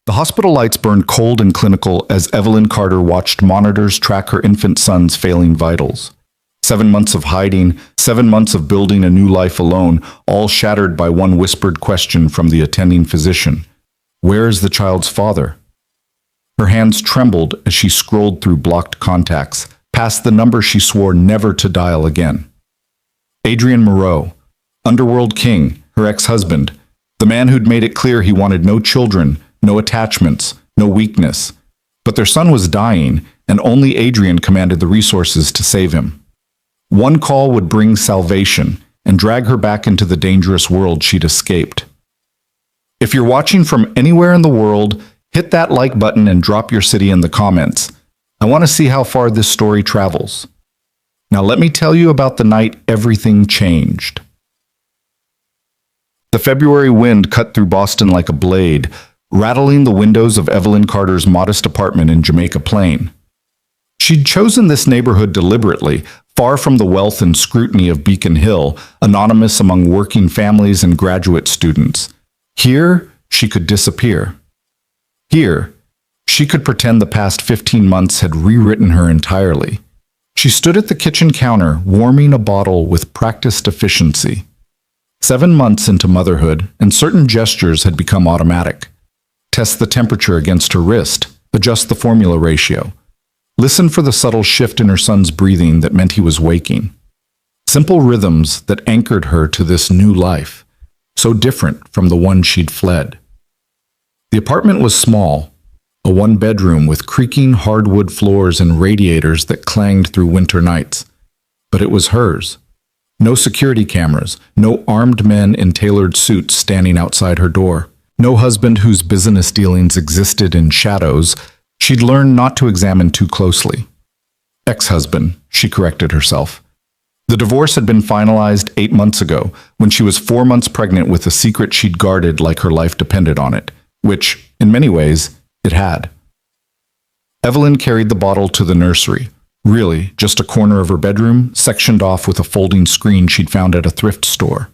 The hospital lights burned cold and clinical as Evelyn Carter watched monitors track her infant son's failing vitals. 7 months of hiding, 7 months of building a new life alone, all shattered by one whispered question from the attending physician. Where is the child's father? Her hands trembled as she scrolled through blocked contacts, past the number she swore never to dial again. Adrian Moreau, Underworld King, her ex-husband, the man who'd made it clear he wanted no children, no attachments, no weakness. But their son was dying, and only Adrian commanded the resources to save him. One call would bring salvation and drag her back into the dangerous world she'd escaped. If you're watching from anywhere in the world, hit that like button and drop your city in the comments. I want to see how far this story travels. Now let me tell you about the night everything changed. The February wind cut through Boston like a blade, rattling the windows of Evelyn Carter's modest apartment in Jamaica Plain. She'd chosen this neighborhood deliberately, far from the wealth and scrutiny of Beacon Hill, anonymous among working families and graduate students. Here, she could disappear. Here, she could pretend the past 15 months had rewritten her entirely. She stood at the kitchen counter, warming a bottle with practiced efficiency. 7 months into motherhood, and certain gestures had become automatic. Test the temperature against her wrist, adjust the formula ratio. Listen for the subtle shift in her son's breathing that meant he was waking. Simple rhythms that anchored her to this new life, so different from the one she'd fled. The apartment was small, a one-bedroom with creaking hardwood floors and radiators that clanged through winter nights. But it was hers. No security cameras, no armed men in tailored suits standing outside her door, no husband whose business dealings existed in shadows. She'd learned not to examine too closely. Ex-husband, she corrected herself. The divorce had been finalized 8 months ago, when she was 4 months pregnant with a secret she'd guarded like her life depended on it, which, in many ways, it had. Evelyn carried the bottle to the nursery, really just a corner of her bedroom, sectioned off with a folding screen she'd found at a thrift store.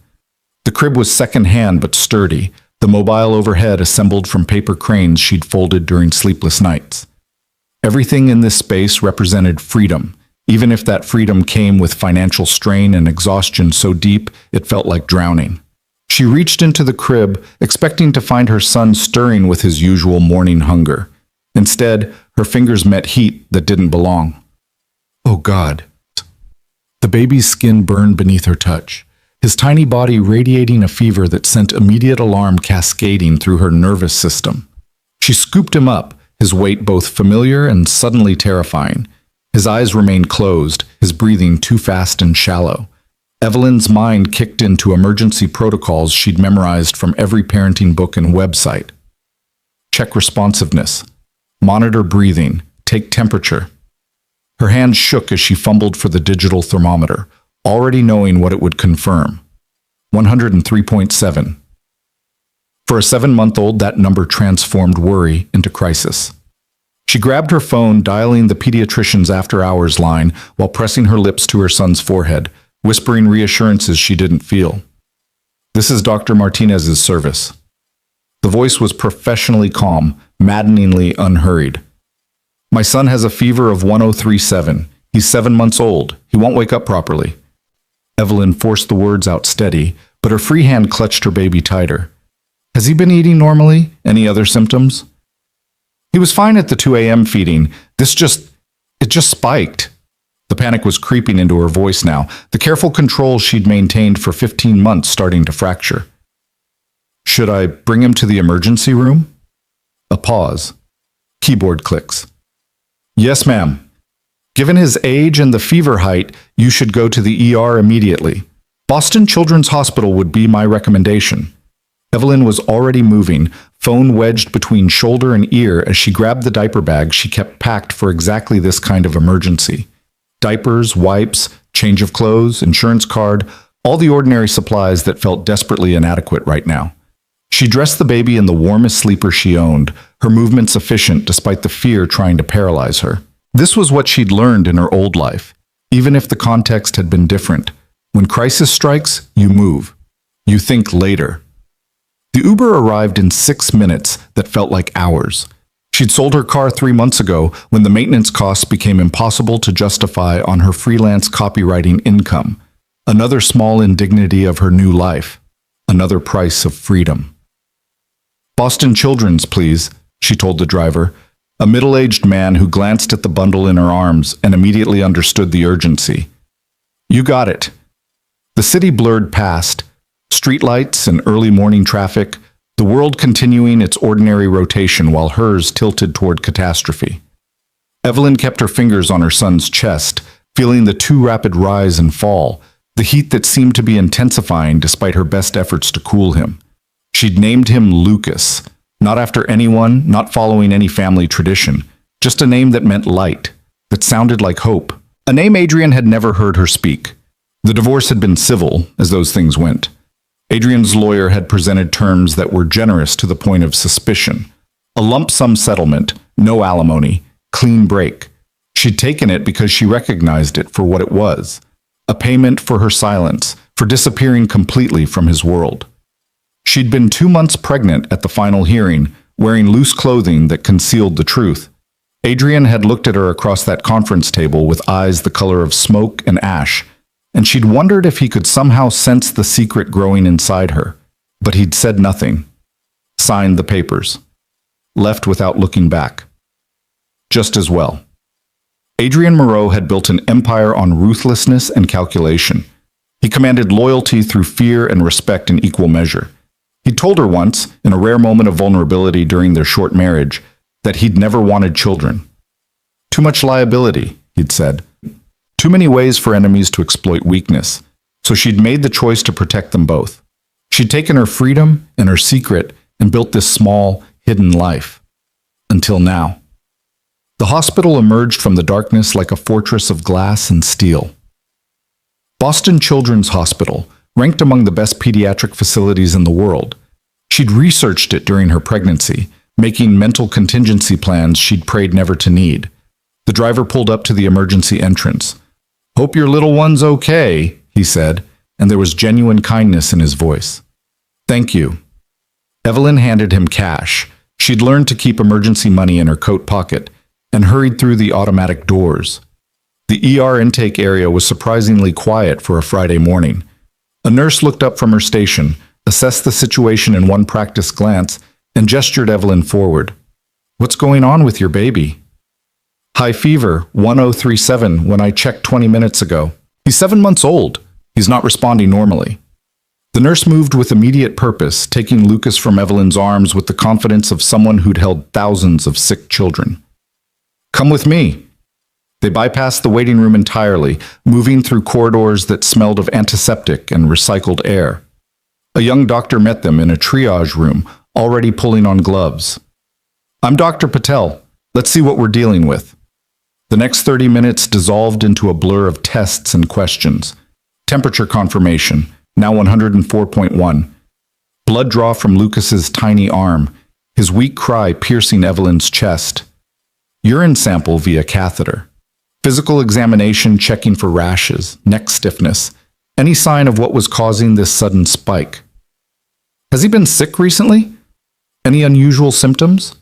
The crib was second-hand but sturdy, the mobile overhead assembled from paper cranes she'd folded during sleepless nights. Everything in this space represented freedom, even if that freedom came with financial strain and exhaustion so deep it felt like drowning. She reached into the crib, expecting to find her son stirring with his usual morning hunger. Instead, her fingers met heat that didn't belong. Oh God. The baby's skin burned beneath her touch, his tiny body radiating a fever that sent immediate alarm cascading through her nervous system. She scooped him up, his weight both familiar and suddenly terrifying. His eyes remained closed, his breathing too fast and shallow. Evelyn's mind kicked into emergency protocols she'd memorized from every parenting book and website. Check responsiveness. Monitor breathing. Take temperature. Her hand shook as she fumbled for the digital thermometer, already knowing what it would confirm. 103.7. For a 7-month-old, that number transformed worry into crisis. She grabbed her phone, dialing the pediatrician's after-hours line while pressing her lips to her son's forehead, whispering reassurances she didn't feel. This is Dr. Martinez's service. The voice was professionally calm, maddeningly unhurried. My son has a fever of 103.7. He's 7 months old. He won't wake up properly. Evelyn forced the words out steady, but her free hand clutched her baby tighter. Has he been eating normally? Any other symptoms? He was fine at the 2 a.m. feeding. It just spiked. The panic was creeping into her voice now, the careful control she'd maintained for 15 months starting to fracture. Should I bring him to the emergency room? A pause. Keyboard clicks. Yes, ma'am. Given his age and the fever height, you should go to the ER immediately. Boston Children's Hospital would be my recommendation. Evelyn was already moving, phone wedged between shoulder and ear as she grabbed the diaper bag she kept packed for exactly this kind of emergency. Diapers, wipes, change of clothes, insurance card, all the ordinary supplies that felt desperately inadequate right now. She dressed the baby in the warmest sleeper she owned, her movements efficient despite the fear trying to paralyze her. This was what she'd learned in her old life, even if the context had been different. When crisis strikes, you move. You think later. The Uber arrived in 6 minutes that felt like hours. She'd sold her car 3 months ago when the maintenance costs became impossible to justify on her freelance copywriting income. Another small indignity of her new life. Another price of freedom. "Boston Children's, please," she told the driver, a middle-aged man who glanced at the bundle in her arms and immediately understood the urgency. "You got it." The city blurred past, streetlights and early morning traffic, the world continuing its ordinary rotation while hers tilted toward catastrophe. Evelyn kept her fingers on her son's chest, feeling the too rapid rise and fall, the heat that seemed to be intensifying despite her best efforts to cool him. She'd named him Lucas, not after anyone, not following any family tradition, just a name that meant light, that sounded like hope, a name Adrian had never heard her speak. The divorce had been civil, as those things went. Adrian's lawyer had presented terms that were generous to the point of suspicion. A lump sum settlement, no alimony, clean break. She'd taken it because she recognized it for what it was. A payment for her silence, for disappearing completely from his world. She'd been 2 months pregnant at the final hearing, wearing loose clothing that concealed the truth. Adrian had looked at her across that conference table with eyes the color of smoke and ash, and she'd wondered if he could somehow sense the secret growing inside her. But he'd said nothing. Signed the papers. Left without looking back. Just as well. Adrian Moreau had built an empire on ruthlessness and calculation. He commanded loyalty through fear and respect in equal measure. He told her once, in a rare moment of vulnerability during their short marriage, that he'd never wanted children. Too much liability, he'd said. Too many ways for enemies to exploit weakness, so she'd made the choice to protect them both. She'd taken her freedom and her secret and built this small, hidden life. Until now. The hospital emerged from the darkness like a fortress of glass and steel. Boston Children's Hospital, ranked among the best pediatric facilities in the world. She'd researched it during her pregnancy, making mental contingency plans she'd prayed never to need. The driver pulled up to the emergency entrance. "Hope your little one's okay," he said, and there was genuine kindness in his voice. "Thank you." Evelyn handed him cash. She'd learned to keep emergency money in her coat pocket, and hurried through the automatic doors. The ER intake area was surprisingly quiet for a Friday morning. A nurse looked up from her station, assessed the situation in one practiced glance, and gestured Evelyn forward. "What's going on with your baby?" "High fever, 1037 when I checked 20 minutes ago. He's 7 months old. He's not responding normally." The nurse moved with immediate purpose, taking Lucas from Evelyn's arms with the confidence of someone who'd held thousands of sick children. "Come with me." They bypassed the waiting room entirely, moving through corridors that smelled of antiseptic and recycled air. A young doctor met them in a triage room, already pulling on gloves. "I'm Dr. Patel. Let's see what we're dealing with." The next 30 minutes dissolved into a blur of tests and questions. Temperature confirmation, now 104.1. Blood draw from Lucas's tiny arm, his weak cry piercing Evelyn's chest. Urine sample via catheter. Physical examination checking for rashes, neck stiffness, any sign of what was causing this sudden spike. "Has he been sick recently? Any unusual symptoms?"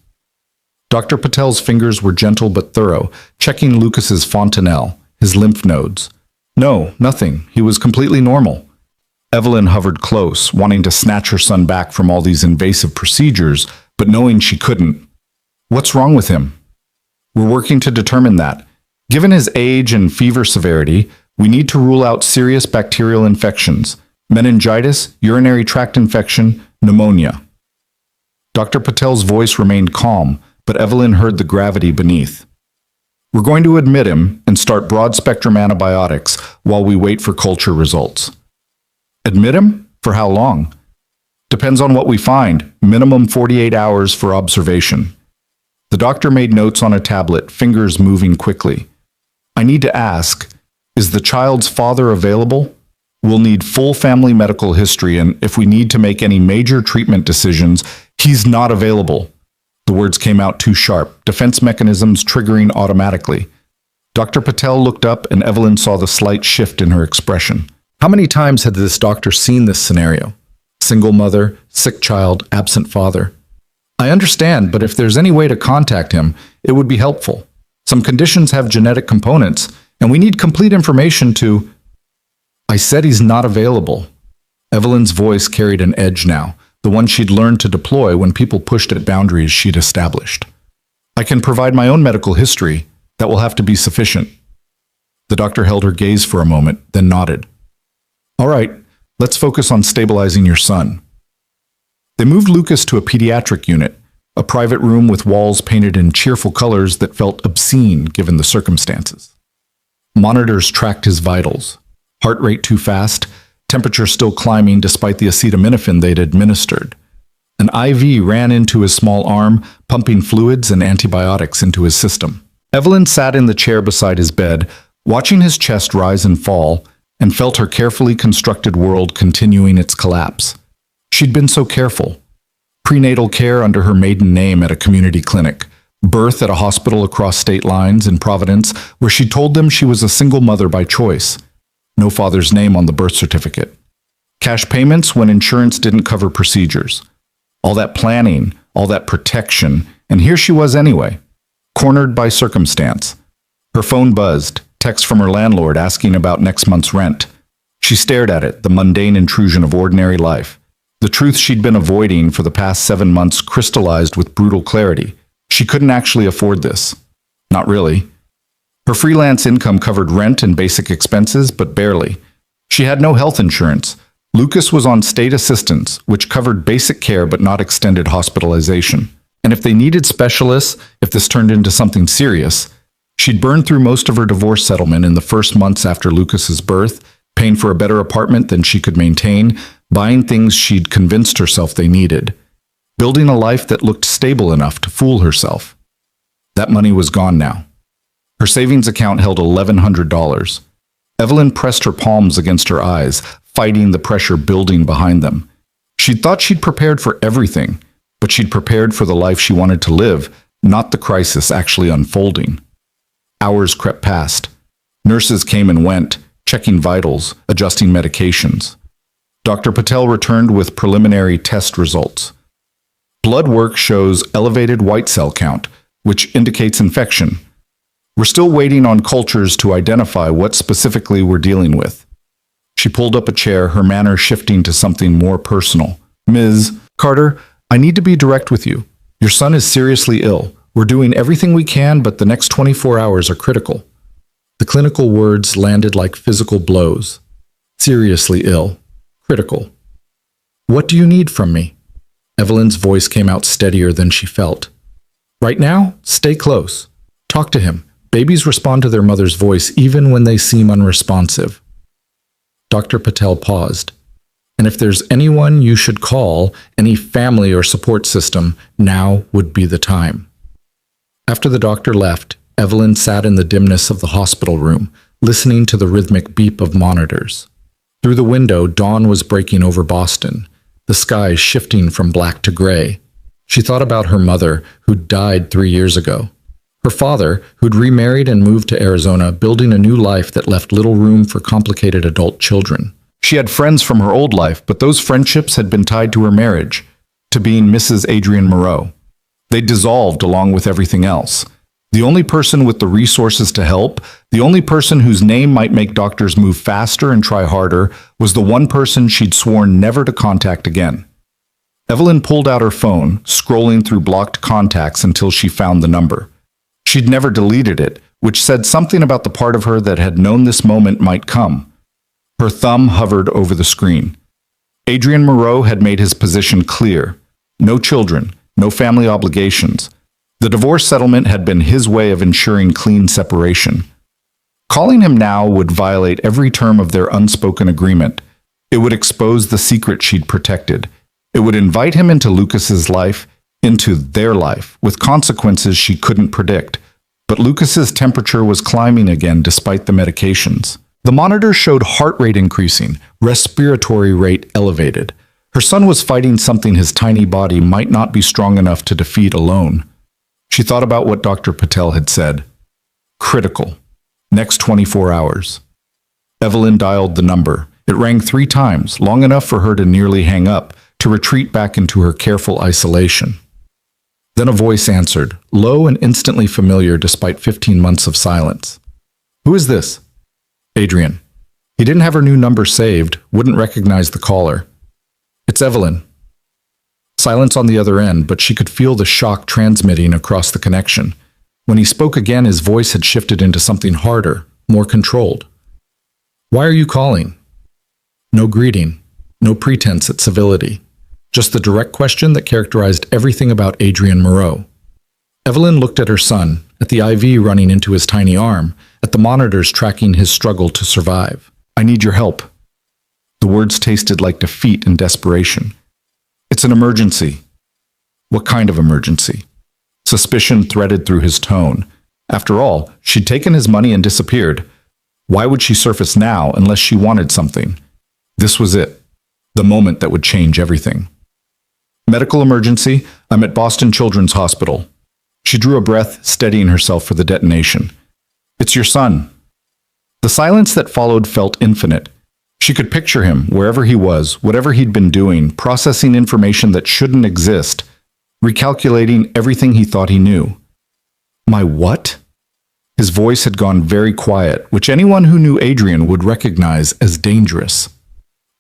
Dr. Patel's fingers were gentle but thorough, checking Lucas's fontanelle, his lymph nodes. "No, nothing. He was completely normal." Evelyn hovered close, wanting to snatch her son back from all these invasive procedures, but knowing she couldn't. "What's wrong with him?" "We're working to determine that. Given his age and fever severity, we need to rule out serious bacterial infections, meningitis, urinary tract infection, pneumonia." Dr. Patel's voice remained calm, but Evelyn heard the gravity beneath. "We're going to admit him and start broad-spectrum antibiotics while we wait for culture results." "Admit him? For how long?" "Depends on what we find. Minimum 48 hours for observation." The doctor made notes on a tablet, fingers moving quickly. "I need to ask, is the child's father available? We'll need full family medical history, and if we need to make any major treatment decisions, he's not available." The words came out too sharp, defense mechanisms triggering automatically. Dr. Patel looked up, and Evelyn saw the slight shift in her expression. How many times had this doctor seen this scenario? Single mother, sick child, absent father. I understand, but if there's any way to contact him, it would be helpful. Some conditions have genetic components, and we need complete information to... I said he's not available. Evelyn's voice carried an edge now, the one she'd learned to deploy when people pushed at boundaries she'd established. I can provide my own medical history. That will have to be sufficient. The doctor held her gaze for a moment, then nodded. All right, let's focus on stabilizing your son. They moved Lucas to a pediatric unit, a private room with walls painted in cheerful colors that felt obscene given the circumstances. Monitors tracked his vitals. Heart rate too fast, temperature still climbing despite the acetaminophen they'd administered. An IV ran into his small arm, pumping fluids and antibiotics into his system. Evelyn sat in the chair beside his bed, watching his chest rise and fall, and felt her carefully constructed world continuing its collapse. She'd been so careful. Prenatal care under her maiden name at a community clinic, birth at a hospital across state lines in Providence, where she told them she was a single mother by choice. No father's name on the birth certificate. Cash payments when insurance didn't cover procedures. All that planning, all that protection, and here she was anyway, cornered by circumstance. Her phone buzzed, text from her landlord asking about next month's rent. She stared at it, the mundane intrusion of ordinary life. The truth she'd been avoiding for the past 7 months crystallized with brutal clarity. She couldn't actually afford this. Not really. Her freelance income covered rent and basic expenses, but barely. She had no health insurance. Lucas was on state assistance, which covered basic care but not extended hospitalization. And if they needed specialists, if this turned into something serious, she'd burned through most of her divorce settlement in the first months after Lucas's birth, paying for a better apartment than she could maintain, buying things she'd convinced herself they needed, building a life that looked stable enough to fool herself. That money was gone now. Her savings account held $1,100. Evelyn pressed her palms against her eyes, fighting the pressure building behind them. She'd thought she'd prepared for everything, but she'd prepared for the life she wanted to live, not the crisis actually unfolding. Hours crept past. Nurses came and went, checking vitals, adjusting medications. Dr. Patel returned with preliminary test results. Blood work shows elevated white cell count, which indicates infection. We're still waiting on cultures to identify what specifically we're dealing with. She pulled up a chair, her manner shifting to something more personal. Ms. Carter, I need to be direct with you. Your son is seriously ill. We're doing everything we can, but the next 24 hours are critical. The clinical words landed like physical blows. Seriously ill. Critical. What do you need from me? Evelyn's voice came out steadier than she felt. Right now, stay close. Talk to him. Babies respond to their mother's voice even when they seem unresponsive. Dr. Patel paused. And if there's anyone you should call, any family or support system, now would be the time. After the doctor left, Evelyn sat in the dimness of the hospital room, listening to the rhythmic beep of monitors. Through the window, dawn was breaking over Boston, the skies shifting from black to gray. She thought about her mother, who'd died 3 years ago. Her father, who'd remarried and moved to Arizona, building a new life that left little room for complicated adult children. She had friends from her old life, but those friendships had been tied to her marriage, to being Mrs. Adrian Moreau. They dissolved along with everything else. The only person with the resources to help, the only person whose name might make doctors move faster and try harder, was the one person she'd sworn never to contact again. Evelyn pulled out her phone, scrolling through blocked contacts until she found the number. She'd never deleted it, which said something about the part of her that had known this moment might come. Her thumb hovered over the screen. Adrian Moreau had made his position clear. No children, no family obligations. The divorce settlement had been his way of ensuring clean separation. Calling him now would violate every term of their unspoken agreement. It would expose the secret she'd protected. It would invite him into Lucas's life, into their life, with consequences she couldn't predict. But Lucas's temperature was climbing again despite the medications. The monitor showed heart rate increasing, respiratory rate elevated. Her son was fighting something his tiny body might not be strong enough to defeat alone. She thought about what Dr. Patel had said. Critical. Next 24 hours. Evelyn dialed the number. It rang 3 times, long enough for her to nearly hang up, to retreat back into her careful isolation. Then a voice answered, low and instantly familiar despite 15 months of silence. "Who is this?" "Adrian." He didn't have her new number saved, wouldn't recognize the caller. "It's Evelyn." Silence on the other end, but she could feel the shock transmitting across the connection. When he spoke again, his voice had shifted into something harder, more controlled. "Why are you calling?" No greeting, no pretense at civility. Just the direct question that characterized everything about Adrian Moreau. Evelyn looked at her son, at the IV running into his tiny arm, at the monitors tracking his struggle to survive. "I need your help." The words tasted like defeat and desperation. "It's an emergency." What kind of emergency? Suspicion threaded through his tone. After all, she'd taken his money and disappeared. Why would she surface now unless she wanted something? This was it. The moment that would change everything. "Medical emergency. I'm at Boston Children's Hospital." She drew a breath, steadying herself for the detonation. "It's your son." The silence that followed felt infinite. She could picture him, wherever he was, whatever he'd been doing, processing information that shouldn't exist, recalculating everything he thought he knew. "My what?" His voice had gone very quiet, which anyone who knew Adrian would recognize as dangerous.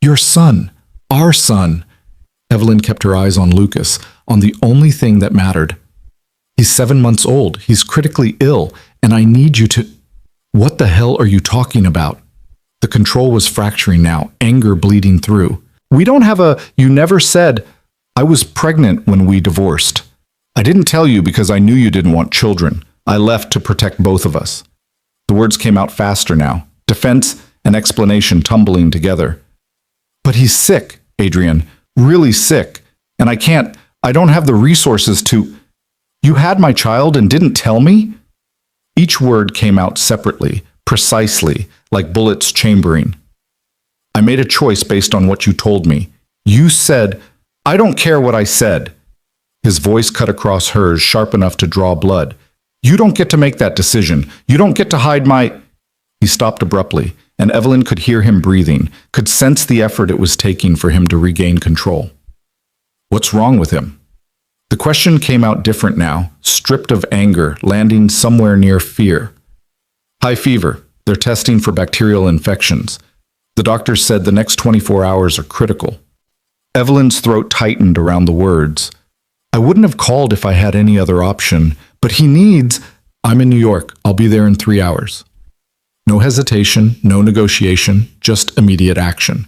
"Your son. Our son." Evelyn kept her eyes on Lucas, on the only thing that mattered. "He's 7 months old. He's critically ill, and I need you to—" "What the hell are you talking about?" The control was fracturing now, anger bleeding through. "We don't have a— You never said— I was pregnant when we divorced. I didn't tell you because I knew you didn't want children. I left to protect both of us." The words came out faster now, defense and explanation tumbling together. "But he's sick, Adrian, really sick, and I don't have the resources to— You had my child and didn't tell me?" Each word came out separately, precisely, like bullets chambering. "I made a choice based on what you told me. You said— I don't care what I said." His voice cut across hers, sharp enough to draw blood. "You don't get to make that decision. You don't get to hide my—" He stopped abruptly, and Evelyn could hear him breathing, could sense the effort it was taking for him to regain control. "What's wrong with him?" The question came out different now, stripped of anger, landing somewhere near fear. "High fever. They're testing for bacterial infections. The doctor said the next 24 hours are critical." Evelyn's throat tightened around the words. "I wouldn't have called if I had any other option, but he needs— I'm in New York. I'll be there in 3 hours." No hesitation, no negotiation, just immediate action.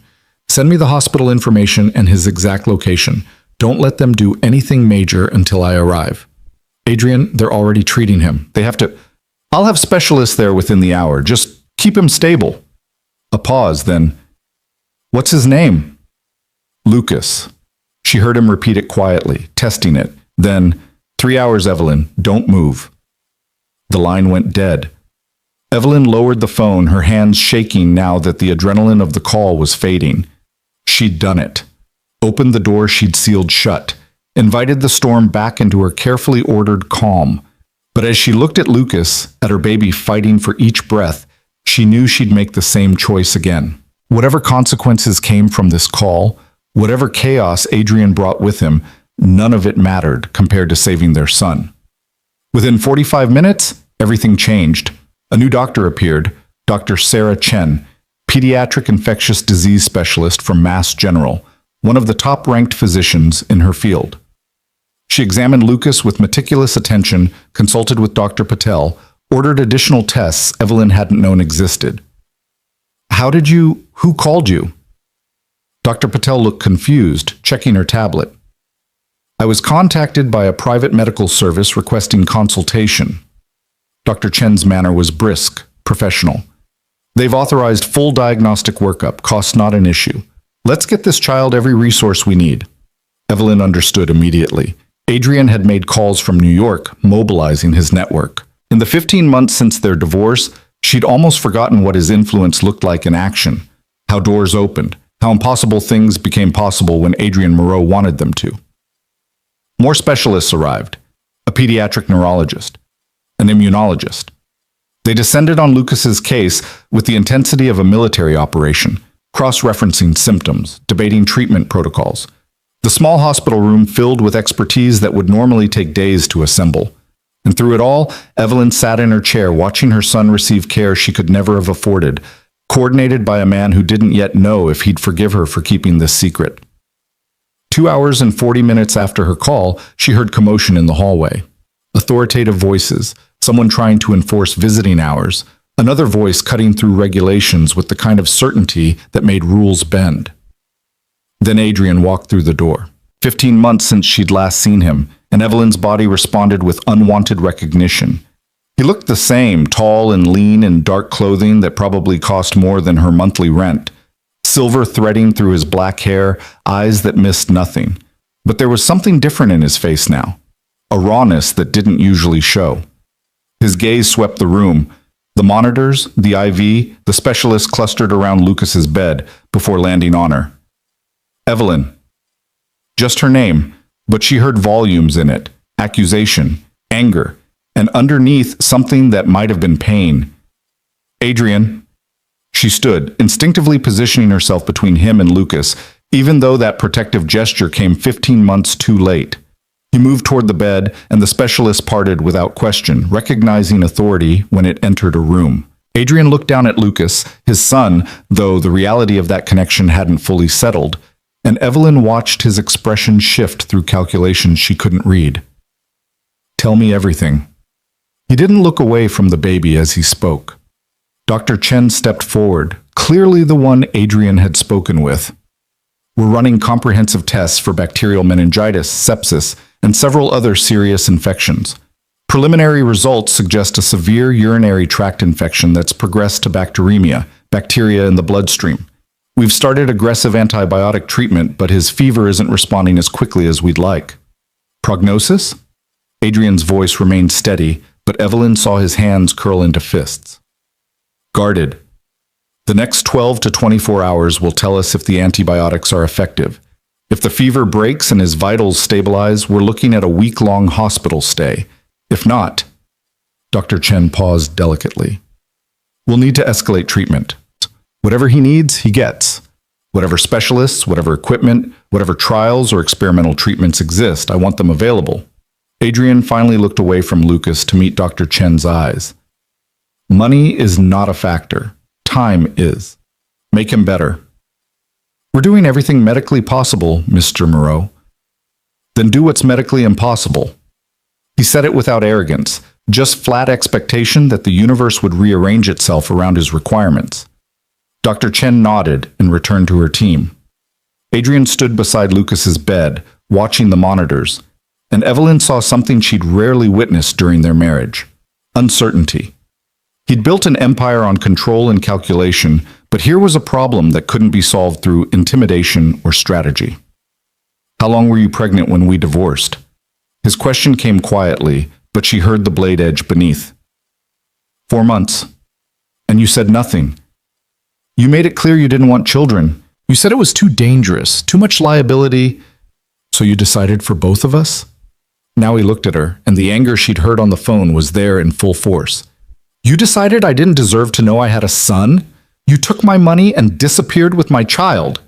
"Send me the hospital information and his exact location. Don't let them do anything major until I arrive." "Adrian, they're already treating him. They have to— I'll have specialists there within the hour. Just keep him stable." A pause, then— "What's his name?" "Lucas." She heard him repeat it quietly, testing it. Then, 3 hours, Evelyn. Don't move." The line went dead. Evelyn lowered the phone, her hands shaking now that the adrenaline of the call was fading. She'd done it. Opened the door she'd sealed shut. Invited the storm back into her carefully ordered calm. But as she looked at Lucas, at her baby fighting for each breath, she knew she'd make the same choice again. Whatever consequences came from this call, whatever chaos Adrian brought with him, none of it mattered compared to saving their son. Within 45 minutes, everything changed. A new doctor appeared, Dr. Sarah Chen, pediatric infectious disease specialist from Mass General, one of the top-ranked physicians in her field. She examined Lucas with meticulous attention, consulted with Dr. Patel, ordered additional tests Evelyn hadn't known existed. Who called you?" Dr. Patel looked confused, checking her tablet. "I was contacted by a private medical service requesting consultation." Dr. Chen's manner was brisk, professional. "They've authorized full diagnostic workup, cost not an issue. Let's get this child every resource we need." Evelyn understood immediately. Adrian had made calls from New York, mobilizing his network. In the 15 months since their divorce, she'd almost forgotten what his influence looked like in action, how doors opened, how impossible things became possible when Adrian Moreau wanted them to. More specialists arrived, a pediatric neurologist, an immunologist. They descended on Lucas's case with the intensity of a military operation, cross-referencing symptoms, debating treatment protocols. The small hospital room filled with expertise that would normally take days to assemble. And through it all, Evelyn sat in her chair watching her son receive care she could never have afforded, coordinated by a man who didn't yet know if he'd forgive her for keeping this secret. 2 hours and 40 minutes after her call, she heard commotion in the hallway. Authoritative voices, someone trying to enforce visiting hours, another voice cutting through regulations with the kind of certainty that made rules bend. Then Adrian walked through the door. 15 months since she'd last seen him, and Evelyn's body responded with unwanted recognition. He looked the same, tall and lean in dark clothing that probably cost more than her monthly rent. Silver threading through his black hair, eyes that missed nothing. But there was something different in his face now, a rawness that didn't usually show. His gaze swept the room, the monitors, the IV, the specialists clustered around Lucas's bed before landing on her. Evelyn. Just her name, but she heard volumes in it, accusation, anger, and underneath something that might have been pain. Adrian. She stood, instinctively positioning herself between him and Lucas, even though that protective gesture came 15 months too late. He moved toward the bed, and the specialist parted without question, recognizing authority when it entered a room. Adrian looked down at Lucas, his son, though the reality of that connection hadn't fully settled, and Evelyn watched his expression shift through calculations she couldn't read. Tell me everything. He didn't look away from the baby as he spoke. Dr. Chen stepped forward, clearly the one Adrian had spoken with. We're running comprehensive tests for bacterial meningitis, sepsis, and several other serious infections. Preliminary results suggest a severe urinary tract infection that's progressed to bacteremia, bacteria in the bloodstream. We've started aggressive antibiotic treatment, but his fever isn't responding as quickly as we'd like. Prognosis? Adrian's voice remained steady, but Evelyn saw his hands curl into fists. Guarded. The next 12 to 24 hours will tell us if the antibiotics are effective. If the fever breaks and his vitals stabilize, we're looking at a week-long hospital stay. If not, Dr. Chen paused delicately. We'll need to escalate treatment. Whatever he needs, he gets. Whatever specialists, whatever equipment, whatever trials or experimental treatments exist, I want them available. Adrian finally looked away from Lucas to meet Dr. Chen's eyes. Money is not a factor. Time is. Make him better. We're doing everything medically possible, Mr. Moreau. Then do what's medically impossible. He said it without arrogance, just flat expectation that the universe would rearrange itself around his requirements. Dr. Chen nodded and returned to her team. Adrian stood beside Lucas's bed, watching the monitors, and Evelyn saw something she'd rarely witnessed during their marriage: uncertainty. He'd built an empire on control and calculation, but here was a problem that couldn't be solved through intimidation or strategy. How long were you pregnant when we divorced? His question came quietly, but she heard the blade edge beneath. 4 months. And you said nothing. You made it clear you didn't want children. You said it was too dangerous, too much liability. So you decided for both of us? Now he looked at her, and the anger she'd heard on the phone was there in full force. You decided I didn't deserve to know I had a son? You took my money and disappeared with my child.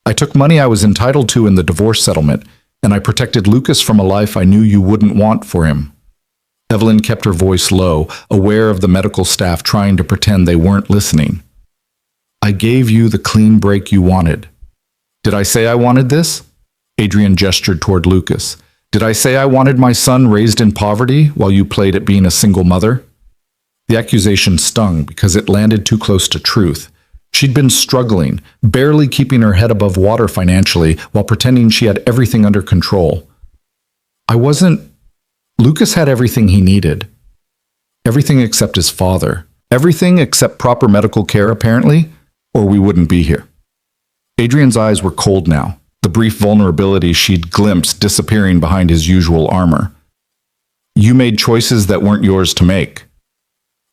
I took money I was entitled to in the divorce settlement, and I protected Lucas from a life I knew you wouldn't want for him. Evelyn kept her voice low, aware of the medical staff trying to pretend they weren't listening. I gave you the clean break you wanted. Did I say I wanted this? Adrian gestured toward Lucas. Did I say I wanted my son raised in poverty while you played at being a single mother? The accusation stung because it landed too close to truth. She'd been struggling, barely keeping her head above water financially while pretending she had everything under control. Lucas had everything he needed. Everything except his father. Everything except proper medical care, apparently, or we wouldn't be here. Adrian's eyes were cold now, the brief vulnerability she'd glimpsed disappearing behind his usual armor. You made choices that weren't yours to make.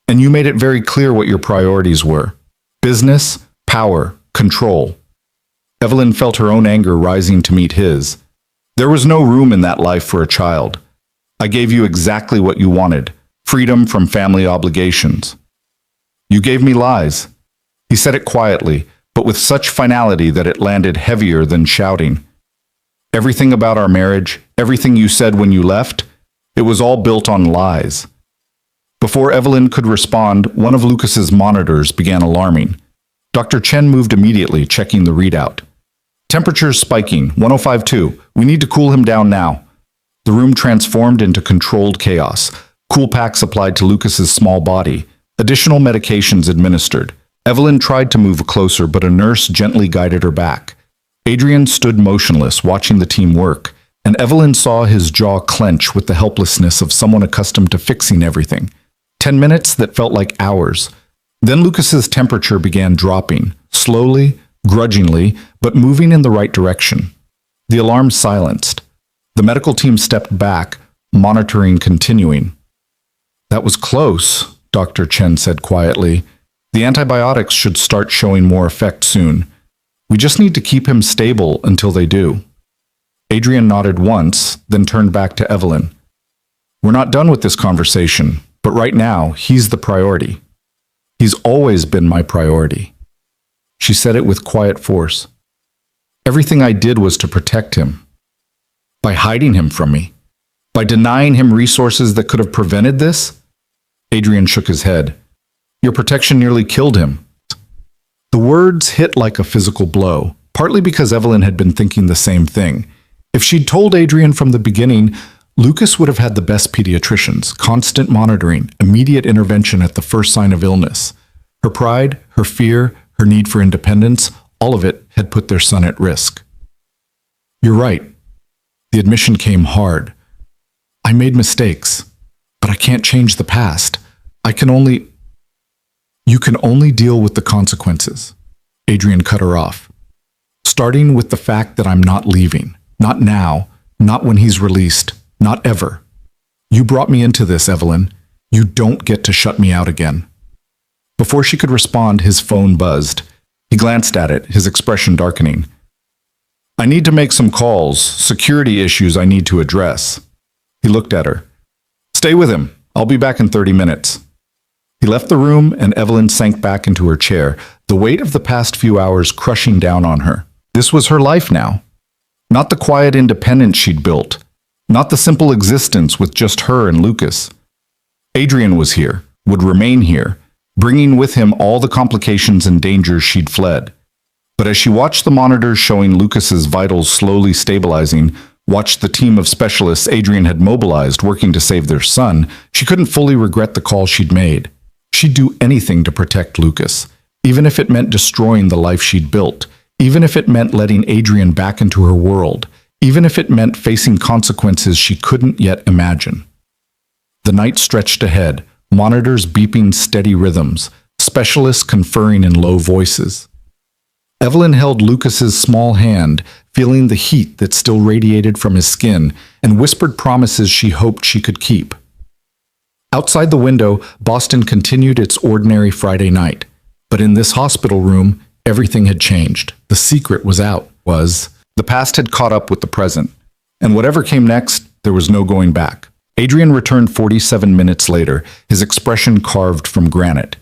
And you made it very clear what your priorities were: business, power, control. Evelyn felt her own anger rising to meet his. There was no room in that life for a child. I gave you exactly what you wanted: freedom from family obligations. You gave me lies. He said it quietly, but with such finality that it landed heavier than shouting. Everything about our marriage, everything you said when you left, it was all built on lies. Before Evelyn could respond, one of Lucas's monitors began alarming. Dr. Chen moved immediately, checking the readout. Temperature's spiking, 105.2. We need to cool him down now. The room transformed into controlled chaos. Cool packs applied to Lucas's small body. Additional medications administered. Evelyn tried to move closer, but a nurse gently guided her back. Adrian stood motionless, watching the team work, and Evelyn saw his jaw clench with the helplessness of someone accustomed to fixing everything. 10 minutes that felt like hours. Then Lucas's temperature began dropping, slowly, grudgingly, but moving in the right direction. The alarm silenced. The medical team stepped back, monitoring continuing. That was close, Dr. Chen said quietly. The antibiotics should start showing more effect soon. We just need to keep him stable until they do. Adrian nodded once, then turned back to Evelyn. We're not done with this conversation, but right now, he's the priority. He's always been my priority. She said it with quiet force. Everything I did was to protect him. By hiding him from me. By denying him resources that could have prevented this? Adrian shook his head. Your protection nearly killed him. The words hit like a physical blow, partly because Evelyn had been thinking the same thing. If she'd told Adrian from the beginning, Lucas would have had the best pediatricians, constant monitoring, immediate intervention at the first sign of illness. Her pride, her fear, her need for independence, all of it had put their son at risk. You're right. The admission came hard. I made mistakes, but I can't change the past. You can only deal with the consequences. Adrian cut her off. Starting with the fact that I'm not leaving. Not now, not when he's released. Not ever. You brought me into this, Evelyn. You don't get to shut me out again. Before she could respond, his phone buzzed. He glanced at it, his expression darkening. I need to make some calls, security issues I need to address. He looked at her. Stay with him. I'll be back in 30 minutes. He left the room and Evelyn sank back into her chair, the weight of the past few hours crushing down on her. This was her life now. Not the quiet independence she'd built. Not the simple existence with just her and Lucas. Adrian was here, would remain here, bringing with him all the complications and dangers she'd fled. But as she watched the monitors showing Lucas's vitals slowly stabilizing, watched the team of specialists Adrian had mobilized working to save their son, she couldn't fully regret the call she'd made. She'd do anything to protect Lucas, even if it meant destroying the life she'd built, even if it meant letting Adrian back into her world, even if it meant facing consequences she couldn't yet imagine. The night stretched ahead, monitors beeping steady rhythms, specialists conferring in low voices. Evelyn held Lucas's small hand, feeling the heat that still radiated from his skin, and whispered promises she hoped she could keep. Outside the window, Boston continued its ordinary Friday night. But in this hospital room, everything had changed. The secret was out. The past had caught up with the present. And whatever came next, there was no going back. Adrian returned 47 minutes later, his expression carved from granite.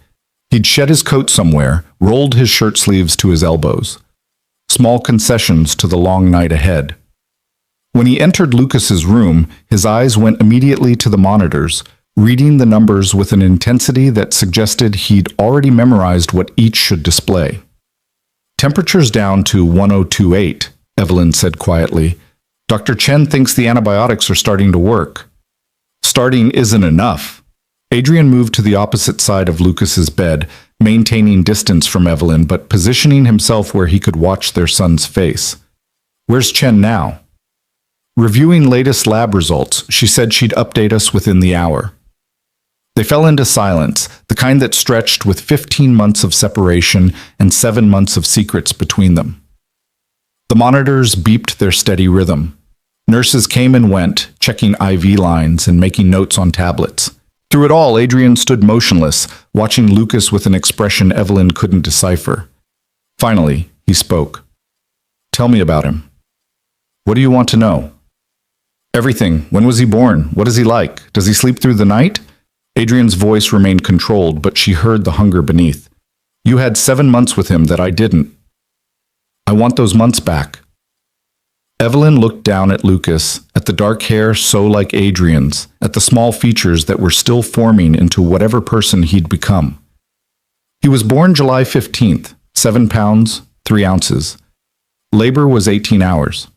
He'd shed his coat somewhere, rolled his shirt sleeves to his elbows. Small concessions to the long night ahead. When he entered Lucas's room, his eyes went immediately to the monitors, reading the numbers with an intensity that suggested he'd already memorized what each should display. Temperature's down to 102.8, Evelyn said quietly. Dr. Chen thinks the antibiotics are starting to work. Starting isn't enough. Adrian moved to the opposite side of Lucas's bed, maintaining distance from Evelyn but positioning himself where he could watch their son's face. Where's Chen now? Reviewing latest lab results, she said she'd update us within the hour. They fell into silence, the kind that stretched with 15 months of separation and 7 months of secrets between them. The monitors beeped their steady rhythm. Nurses came and went, checking IV lines and making notes on tablets. Through it all, Adrian stood motionless, watching Lucas with an expression Evelyn couldn't decipher. Finally, he spoke. Tell me about him. What do you want to know? Everything. When was he born? What is he like? Does he sleep through the night? Adrian's voice remained controlled, but she heard the hunger beneath. You had 7 months with him that I didn't. I want those months back. Evelyn looked down at Lucas, at the dark hair so like Adrian's, at the small features that were still forming into whatever person he'd become. He was born July 15th, 7 pounds, 3 ounces. Labor was 18 hours.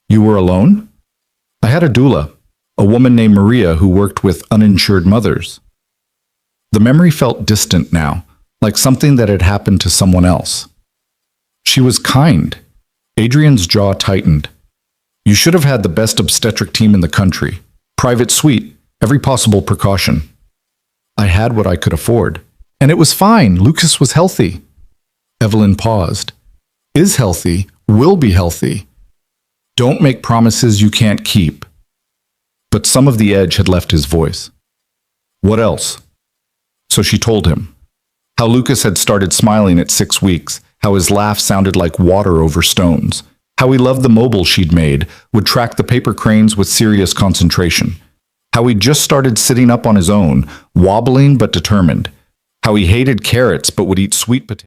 You were alone? I had a doula, a woman named Maria who worked with uninsured mothers. The memory felt distant now, like something that had happened to someone else. She was kind. Adrian's jaw tightened. You should have had the best obstetric team in the country. Private suite, every possible precaution. I had what I could afford. And it was fine. Lucas was healthy. Evelyn paused. Is healthy, will be healthy. Don't make promises you can't keep. But some of the edge had left his voice. What else? So she told him. How Lucas had started smiling at 6 weeks, how his laugh sounded like water over stones, how he loved the mobile she'd made, would track the paper cranes with serious concentration, how he just started sitting up on his own, wobbling but determined, how he hated carrots but would eat sweet potatoes.